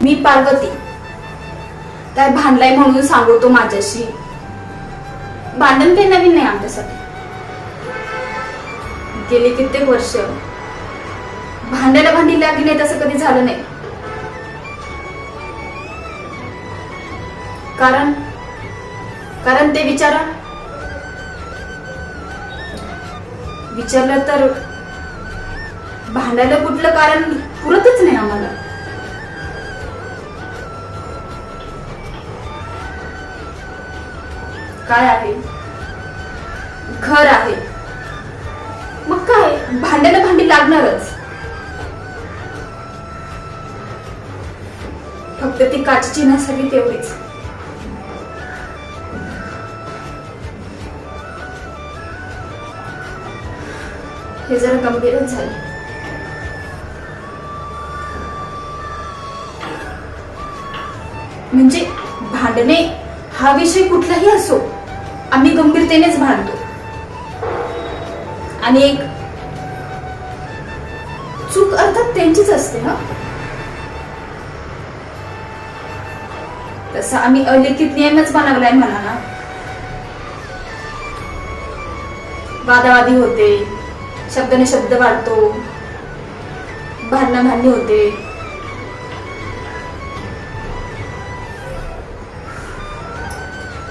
मी पार्वती काय भांडलाय म्हणून सांगतो माझ्याशी. भांडण काही नवीन नाही आमच्यासाठी. गेली कित्येक वर्ष भांड्याला भांडी लागली नाही तसं कधी झालं नाही. कारण ते विचारलं तर भांडायला कुठलं कारण पुरतच नाही आम्हाला. काय आहे, घर आहे, मग काय भांड्याला भांडी लागणारच. फक्त ती काचेची नसावी तेवढीच. हे जरा गंभीरच झाले. म्हणजे भांडणे हा विषय कुठलाही असो, आम्ही गंभीरतेनेच भांडतो. आणि एक चूक अर्थात त्यांचीच असते. तसं आम्ही अलिखित नियमच बनवलाय म्हणा ना. वादावादी होते, शब्दाने शब्द वाढतो, भांडणाभांडणी होते.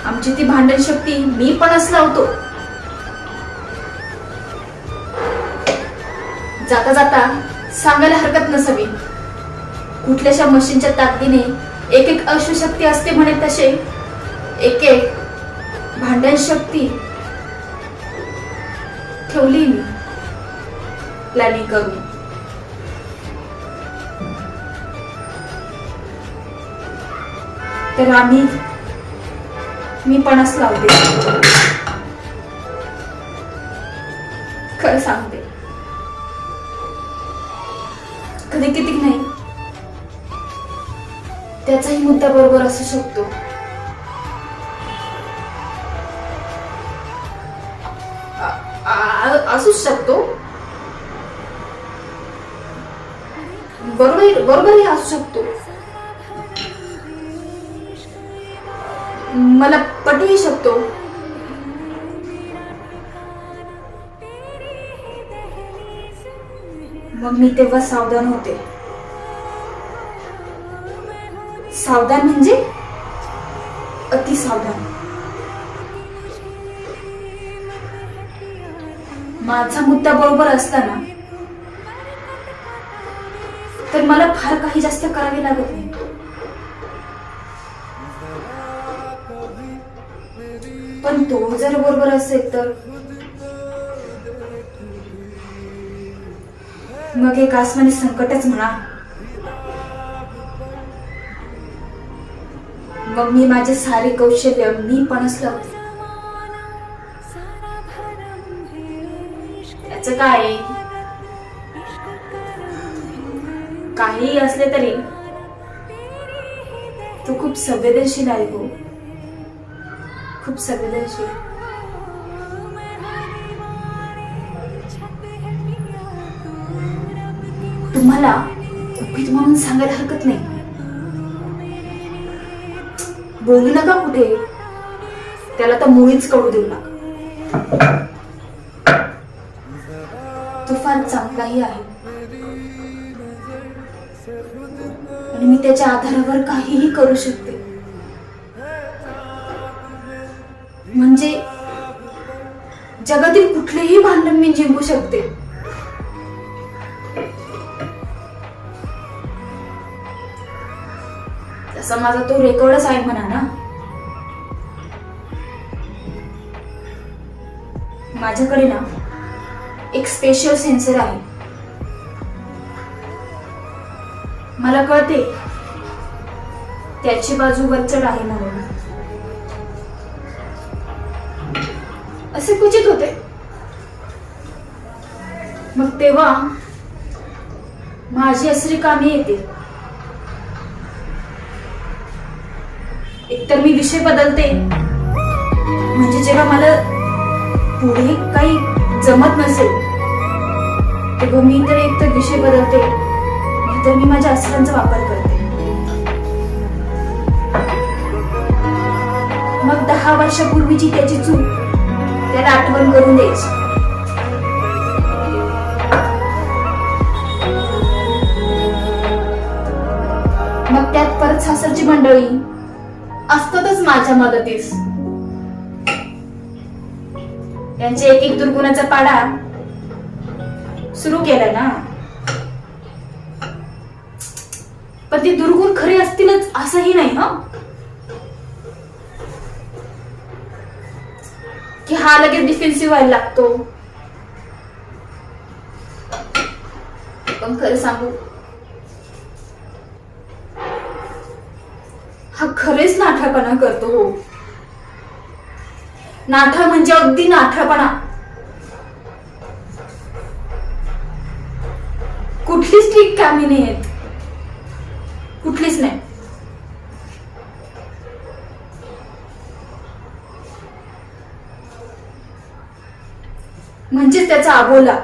आमची ती भांडण शक्ती मी पणच लावतो. जाता जाता सांगायला हरकत नसावी, कुठल्याशा मशीनच्या ताकदीने एक एक अश्वशक्ती असते म्हणे, तसे एक एक भांडण शक्ती ठेवली मी प्लॅनिंग करून. तर मी पणच लावते. खरं सांगते, कधी किती नाही त्याचाही मुद्दा बरोबर असू शकतो. असूच शकतो, बरोबरही असू शकतो. मला पटूही शकतो. मग मी तेव्हा सावधान होते. सावधान म्हणजे अति सावधान. माझा मुद्दा बरोबर असताना तर मला फार काही जास्त करावे लागत नाही. पण तो जर बरोबर असेल तर मग एक आसमानी संकटच म्हणा. मग मी माझे सारे कौशल्य मी पणच लावते. त्याचं काय, काही असले तरी तू खूप संवेदनशील आहे गो, खूप संवेदनशील. तुम्हाला गुपित म्हणून सांगायला हरकत नाही. बोलू नका कुठे, त्याला तर मुळीच कळू देऊ नका. तो फार चांगलाही आहे आणि मी त्याच्या आधारावर काहीही करू शकते. म्हणजे जगातील कुठलेही भांडण मी जिंकू शकते. तसा माझा तो रेकॉर्डच आहे म्हणा ना. माझ्याकडे ना एक स्पेशल सेन्सर आहे. मला कळते त्याची बाजू वरचढ आहे म्हणून. असे क्वचित होते. मग तेव्हा माझी असरी कामी येते. एकतर मी विषय बदलते, म्हणजे जेव्हा मला पुढे काही जमत नसेल तेव्हा मी तर एकतर विषय बदलते, नाहीतर मी माझ्या अस्त्रांचा वापर करते. 10 वर्षापूर्वीची त्याची चूक त्याला आठवण करून द्यायची. मग त्यात परत सासरची मंडळी असतातच माझ्या मदतीस. त्यांचे एक एक दुर्गुणाचा पाडा सुरू केला ना. पण ते दुर्गुण खरे असतीलच असंही नाही हा, की हा लगेच डिफेन्सिव्ह व्हायला लागतो. पण खरं सांगू, हा खरेच नाठापणा करतो. हो, नाठा म्हणजे अगदी नाठापणा. कुठलीच ठीक कामी नाही आहेत, कुठलीच नाही. म्हणजे त्याचा आबोला,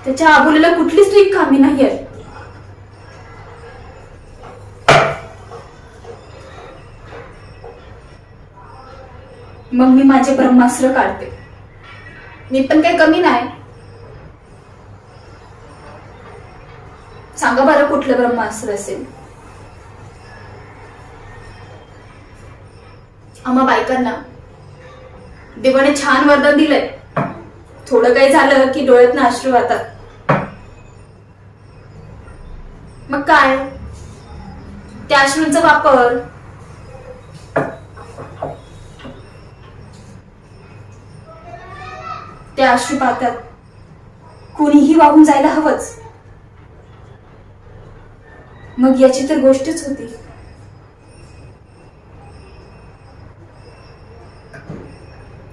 त्याच्या आबोलीला कुठलीच ठीक कामी नाही आहे. मग मी माझे ब्रह्मास्त्र काढते. मी पण काही कमी नाही. सांगा बरं कुठलं ब्रह्मास्त्र असेल. आम्हा बायकांना देवाने छान वरदान दिलंय. थोडं काही झालं की डोळ्यातनं अश्रू वाहतात. मग काय, त्या अश्रूंचा वापर त्या अश्रू पाहतात कोणीही वाहून जायला हवंच. मग याची तर गोष्टच होती.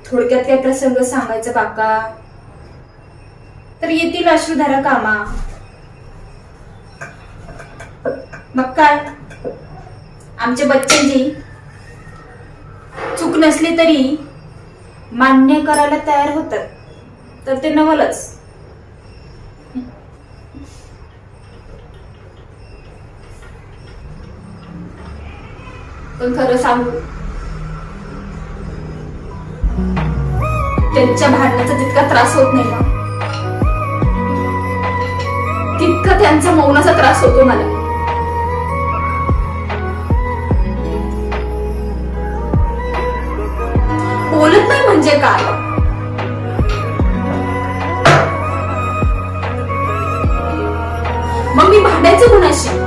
थोडक्यात काय प्रसंग सांगायचा बाका तर येतील अश्रुधारा कामा. मग काय, आमच्या बच्चांची चूक नसली तरी मान्य करायला तयार होतात, तर ते नवलच. पण खरं सांगू, त्यांच्या भांडणाचा जितका त्रास होत नाही ना, तितका त्यांचा मौनाचा त्रास होतो मला. बोलत नाही म्हणजे काय, मग मी भांडायचं कोणाशी?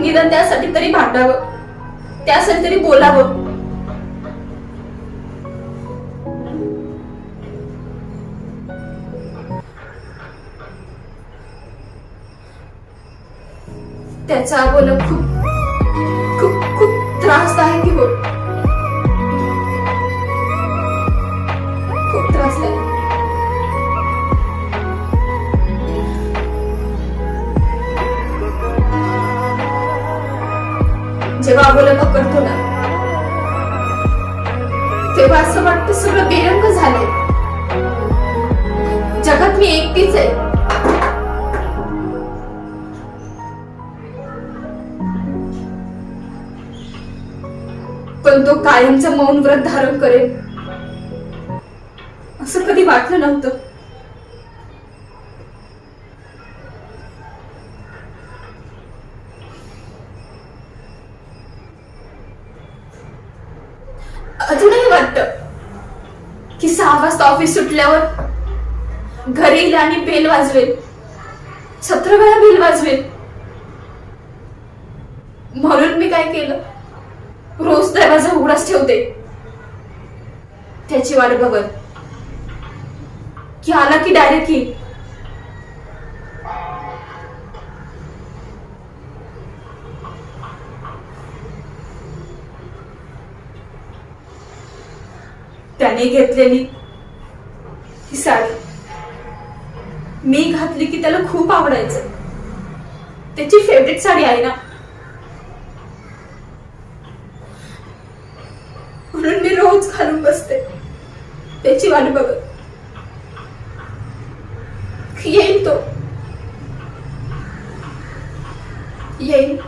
निदान त्यासाठी तरी भांडावं, त्यासाठी तरी बोलावं. त्याचा बोल खूप खूप खूप त्रासदायक की होत, खूप त्रासदायक. जेव्हा आबोला पकडतो ना, तेव्हा असं वाटतं सगळं बेरंग झालंय. जगात मी एकटीच आहे. पण तो कायमचं मौन व्रत धारण करेल असं कधी वाटलं नव्हतं. अजूनही वाटत की 6 वाजता ऑफिस सुटल्यावर घरी येईल आणि बेल वाजवेल, 17 वेळा बेल वाजवेल. म्हणून मी काय केलं, रोज दरवाजा उघडाच ठेवते, त्याची वाट बघत की आला की डायरेक्ट येईल. त्याने घेतलेली ही साडी मी घातली की त्याला खूप आवडायचं. त्याची फेवरेट साडी आहे ना, म्हणून मी रोज घालून बसते त्याची वाट बघत. येईल तो, येईल.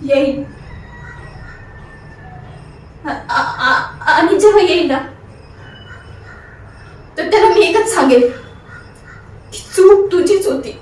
येईल. आणि जेव्हा येईल ना, तर त्याला मी एकच सांगेल की चूक तुझीच होती.